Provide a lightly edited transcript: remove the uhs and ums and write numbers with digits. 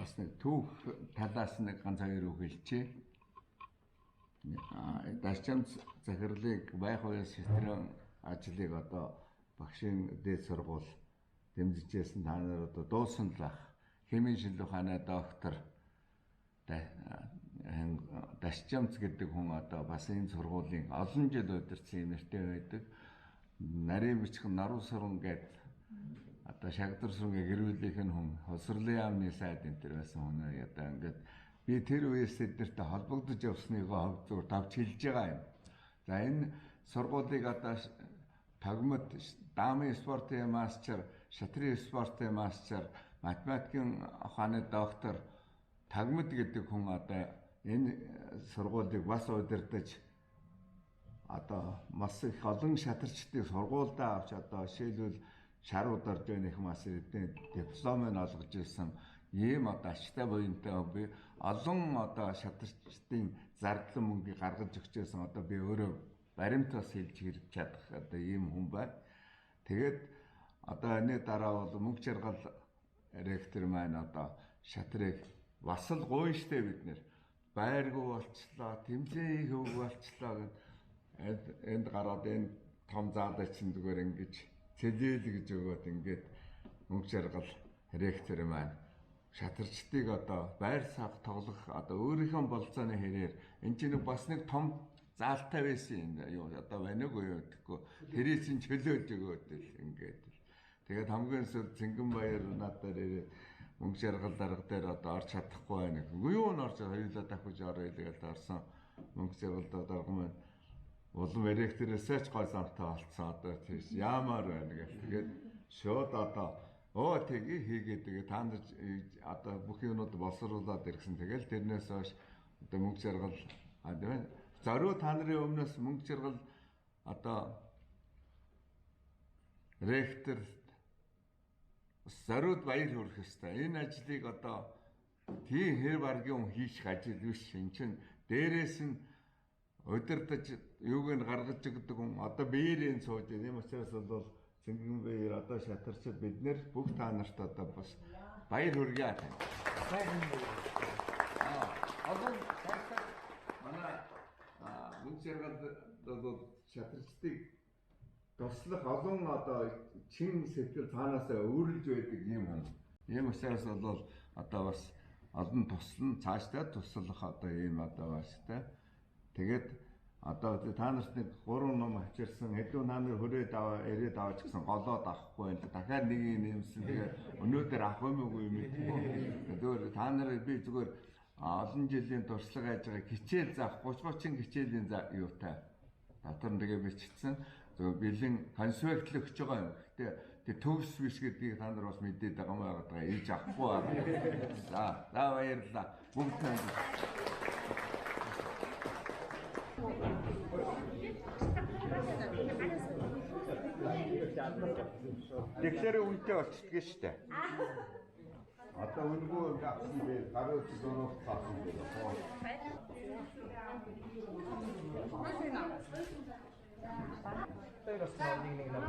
бас нэг түүх талаас нэг ганц хоёр үг хэлчихье. Дашчамц захирлыг байх үеэс хэтрэн ажлыг одоо багшийн дээд сургууль дэмжижсэн та нар одоо дуусан л ах. Химийн шинжилгээ ухааны доктор Дашчамц гэдэг хүн одоо бас энэ сургуулийн олон жил удирдсан юм нэртэй байдаг. Нарийн бичгэн Наруу суран гэдэг одоо Шагдар сургийн гэрүүлийнх нь хүн Хосрлын яамны сайд энэ төр байсан хүн одоо ингээд би тэр үеэс тэднэртэй холбогдож явсныг хавд зур тавч хэлж байгаа юм. За энэ сургуулийг одоо тагмад даамын спортын мастер, шатрын спортын мастер, математикийн ухааны доктор тагмад гэдэг хүн одоо энэ сургуулийг бас удирдах одоо маш их олон шатарчдыг сургуультай авч одоо жишээлбэл шарууд орж байгаа их маш эдийн дипломыг олгож ирсэн ийм одоо ашигтай буянтай би олон одоо шатарчдын зардлан мөнгийг гаргаж өгчээсэн одоо би өөрөө баримтаас хэлж хэрэг чадах одоо ийм хүн байна. Тэгээд одоо энэ дараа бол мөнгө жаргал ректор маань одоо шатрыг бас л гуйн штэ бид нэр байргуу болчлоо, тэмцээн хөвг болчлоо гэд энд гараад энэ том заалаа чинь зүгээр ингэж цэлээл гэж өгөөд ингээд мөнгө жаргал ректор маань шатарчдыг одоо байр сав тоглох одоо өөрийнхөө болцооны хэрээр энэ чинь бас нэг том заалтай байсан юм одоо байна уу гэхгүй тэрийг чинь чөлөөж өгөөд л ингээд тэгээд хамгийн сүүл Цэнгэнбаяр надаар ирээд мөнгө жаргал дарга дээр одоо орч чадахгүй байна гэх юу н орж хоёулаа давхиж орё тэгэл орсон мөнгө жаргал дарга маань улам ректорээсээ ч гой замтай болцсон одоо тийш яамаар байна гэх тэгээд шууд одоо тэгээ хийгээд тэгээ та нар одоо бүх юмуд боловсруулад ирсэн тэгэл тэрнээс хойш одоо мөнгө жаргал аа зориу та нарын өмнөөс мөнгө жаргал одоо ректор зориуд баяр хүрэх ёстой. Энэ ажлыг одоо тийм хэр баргийн хүн хийх ажил биш. Энд чинь дээрээс нь удирдах юуг нь гаргаж өгдөг хүн одоо биеэрийн сууж ийм учраас бол Цэнгэнбаяр одоо шатарчид бид нэр бүх та нарт одоо бас баяр хүргье. Одоо манай мөнгө жаргал бол шатарчдыг туслах олон одоо чин сэтгэл цаанаасаа өөрлөж байдаг юм байна. Ийм учраас бол одоо бас олон туслан цаашдаа туслах одоо ийм одоо бас та. Тэгээд одоо та нарт нэг 3 ном авчирсан хэдүүн та нар хүрээд аваа ирээд аваач гэсэн голоод авахгүй байл. Дахиад нэг юм нэмсэн. Тэгээд өнөөдөр авах юм уу мэдгүй. Тэгээд та нар би зүгээр олон жилийн туршлага хайж байгаа хичээл заах 30-30 хичээлийн юутай дотор нэгэ бичсэн. Зөв бэлэн конспект л өгч байгаа юм. Гэтэ төгс биш гэдгийг та нар бас мэдээд байгаа юм байгаа. Ийж авахгүй байгаа. За баярлалаа. Бүгд танд. Тэгэхээр үнтэй болчихдгийг штэ. Одоо үнгүү авсан бэ? Гараа зураг авсан бэ? Teraz morning na